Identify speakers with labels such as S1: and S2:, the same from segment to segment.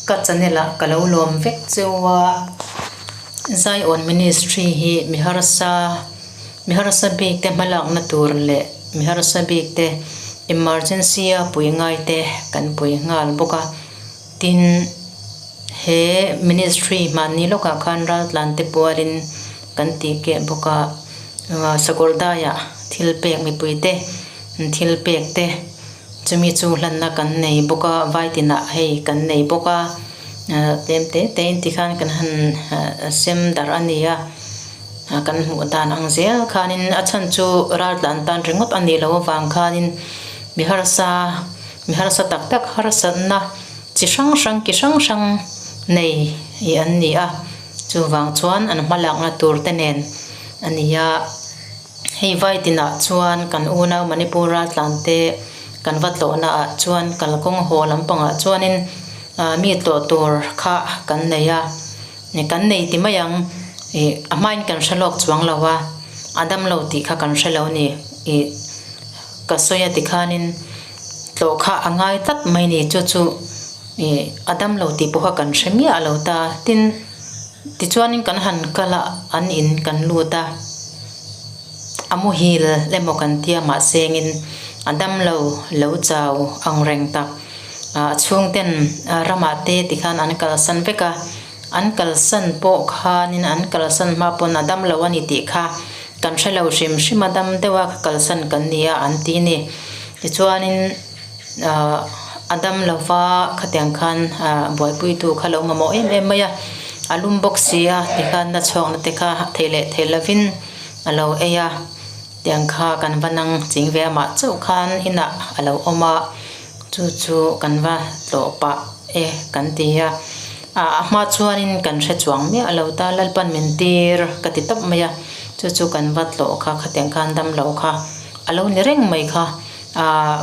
S1: ka chanela kalau lom vek chewa Zion Ministry hi miharasa bik te malak na tur le miharasa bik te emergency a pui ngai te kan pui ngal boka tin he ministry mani loka khan ra tlante puarin kan ti ke boka sagordaya thilpek mi puite thilpek te chumi chu hlanna kan nei boka vaitina hei kan nei boka temte tein ti khan kan han sem dar ania kan mu dan ang zel khanin achan chu ral dan tan ringot ani lo wang khanin miharasa tak tak harasatna chi sang sang nei i an ni a chu wang chuan an hmalak na tur te nen ania hei vaitina chuan kan una manipura tlante kan vatlo na a chuan kalkong ho lampanga chuanin mi to tur kha kan neya ne kan nei ti mayang amain kan shalok chuang lawa adam lo ti kha kan shalo ni kasoya ti khanin to kha angai tat mai ni chu adam lo ti po kan shemi alo ta tin ti chuanin kan han kala an in kan luta amu hil lemo kan tia ma sengin adam lo chaw ang reng tak chung ten ramate ti khan an kal san veka an kal san po khanin an kal san ma pon adam lo ani ti kha kan shalo shim adam dewa kal san kan nia an ti ni ti chuanin adam lova khatyang khan boy pui tu khalo ngamo em maya alum boxia ti khan na chong na te kha thelavin alo eya tiang kha kan vanang chingve ma chau khan hina alo oma chu kan va to pa kan tia ma chuanin kan hre chuang me alo ta lalpan mentir kati tap maya chu kan vat lo kha khatyang khan dam lo kha alo ni reng mai kha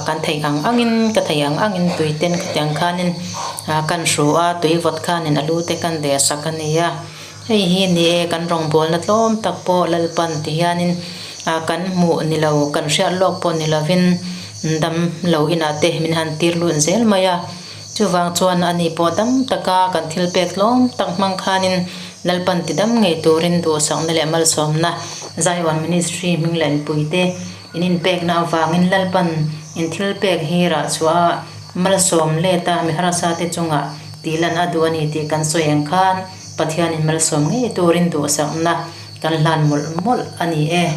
S1: kan thei ang angin ka thei ang angin tuiten khatyang khanin kan shuwa tui vot khanin alu te kan de sakania hei hi ni kan rong bol na tlom tak po lalpan ti hianin kan mu ni lo kan hria lok po ni lovin dam lo ina te min han tir lun zel maya chuwang chuan ani po dam taka kan thil pek lom tak mang khanin lalpan ti dam ngei turin du sang na le mal somna Zion Ministry minglen puite inin pek na awangin lalpan in thil pek hira chua mal som le ta mi harasa te chunga tilan adu ani ti kan soyang khan pathian in mal som ngei turin du sang na kan hlan mol ani
S2: hey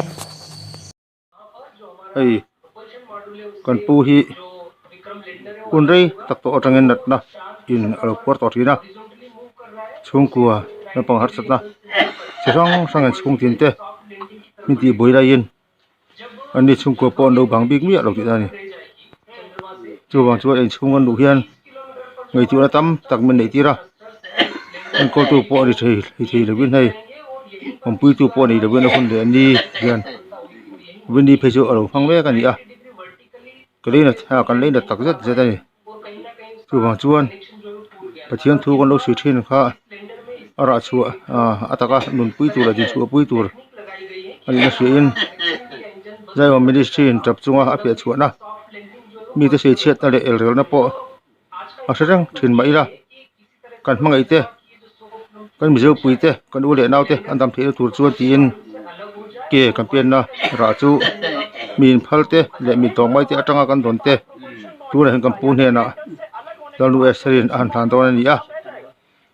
S2: kan pu hi unrei tak to atangin natna in airport otina chungkua na pang har satna sang chung tin te mi ti boira yin ani chungkua pon do bang big mi alo ti ani chu wang chu en chungan lu hian ngai chu na tam tak min nei tira an ko tu po ri thei le win hei om pui tu po nei le win hun de ani hian win di pheju alo phang me kan ni a kalina kan leina tak zet zet ani chu wang chuan pathian thu kan lo si thin kha ara chu ataka nun pui tu la di chu pui tur ani na sein Zion Ministry in tap chunga a pe chuana mi te se chet na le el rel na po a sarang thin mai ra kan hmangai te kan mi zo pui te kan u le nau te an dam the tur chuan ti in ke campaign na ra chu min phalte le mi tong mai te atanga kan don te tu na kan pu ne na dalu eserin an than don ni a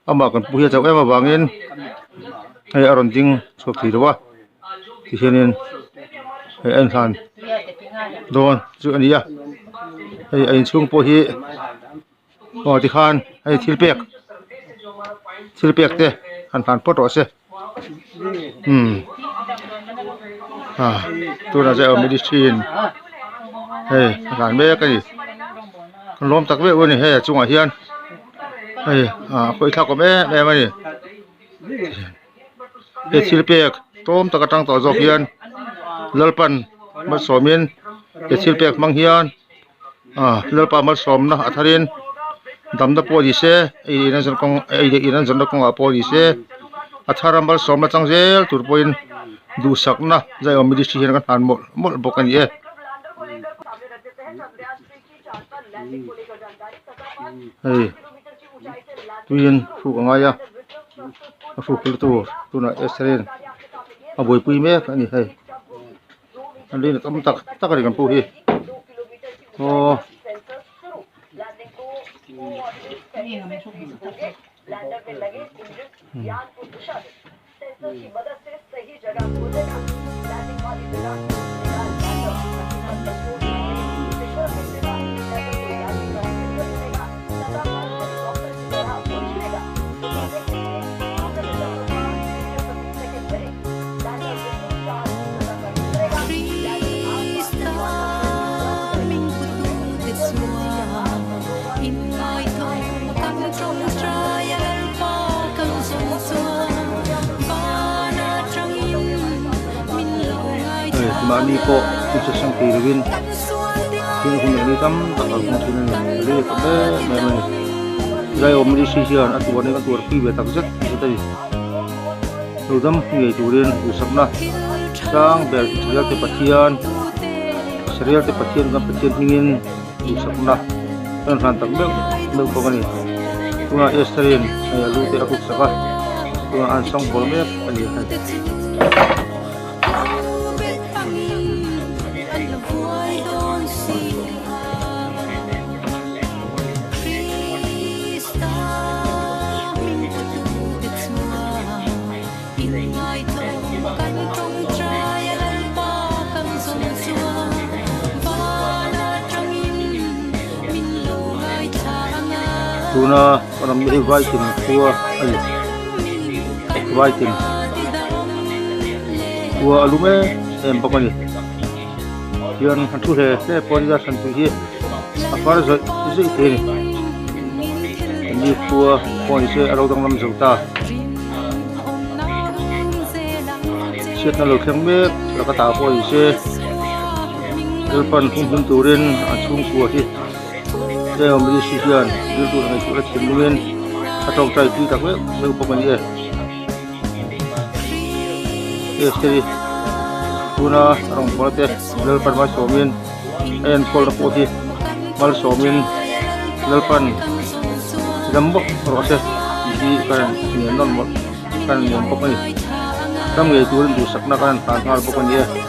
S2: ama kan pu hi chaw ema wangin hei aron ding chok thi dawa ti hianin hei an than don chu ania hei ein chung po hi ti khan hei thilpek te han than photo se tu na Zion Ministry hei ran me ka ni kan lom tak ve woni hei chunga hian hei khoi thak ko me ma ni he thilpek tom taka tang to jok hian lalpan ma somin he thilpek mang hian lalpa mal som na atharin damda po di se ina jan kong ina jan kong a po di se atharam mal som na changzel tur poin du sakna Zion Ministry hian kan han mol bokan ye hey tuin thu nga ya thu kil tu na esren a boi pui me ani hai an le tam tak ri kan pu hi o
S3: lander में लगे इंजन यान को दिशा दे सेंसर की मदद से सही जगह खोजेगा लैंडिंग वाली जगह
S2: mà đi po thì sẽ sang kỳ viên khi hôm nay đi tắm tất cả công trình này đi có bé mày đây ôm đi xí xíu ăn tuột này ăn tuột phi về tập rất như thế rồi đâm nghề chủ điên u sắp na sang bè serial te patian kan patian ingin u sắp na dan han tak bel ko gani tunga estrin ay lu te aku saka tunga an song bol me ani hai tuna orang beli vaitin tua ali vaitin tua alume em pakani kian hantu he se poriga santu hi apar zo zai te ni tua poni se aro dang lam zauta siat na lo kheng me la ka ta poi se elpan hum turin achung tua hi đây là một sự kiện đưa tụi này chỗ là chiến nguyên trong trái tuy đặc biệt với bộ phận gì đây sẽ tụi nó trong bộ phận lơ pan mà số miền en phol đặc biệt mal số miền lơ pan dâm bốc rồi sẽ đi cái miền non một cái miền bộ phận gì trong người tụi nó sắc na cái tàn thar bộ phận gì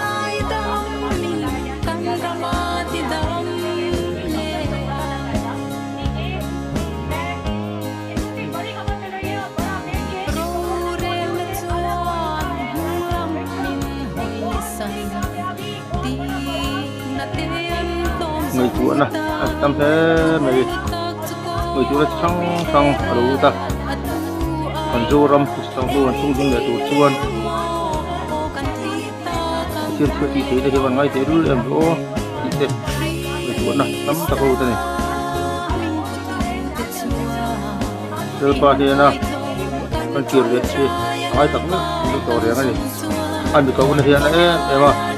S2: người chúa nè tâm thế mày người chúa sang ở đâu ta còn du ram sang luôn tung dung để tụt chuan chuyên chuyên đi thế thì bằng ngay thế luôn em đó đi thế người chúa nè tâm ta câu thế này sơ pa thế nè con kiều đấy chứ ai tặng nữa cái tổ đấy ngay anh bị câu này hiện đấy em à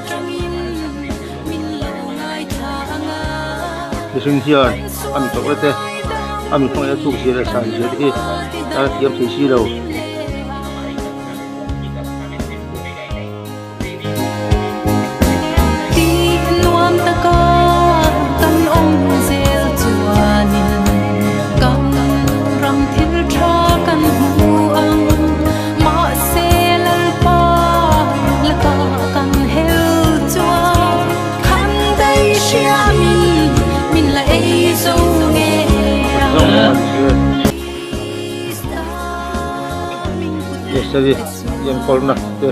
S2: sinh hiền anh có cái anh không có thuộc gì là sản xuất thì ta kiếm thấy gì đâu jadi yang kolna ke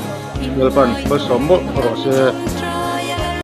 S2: depan bersambut proses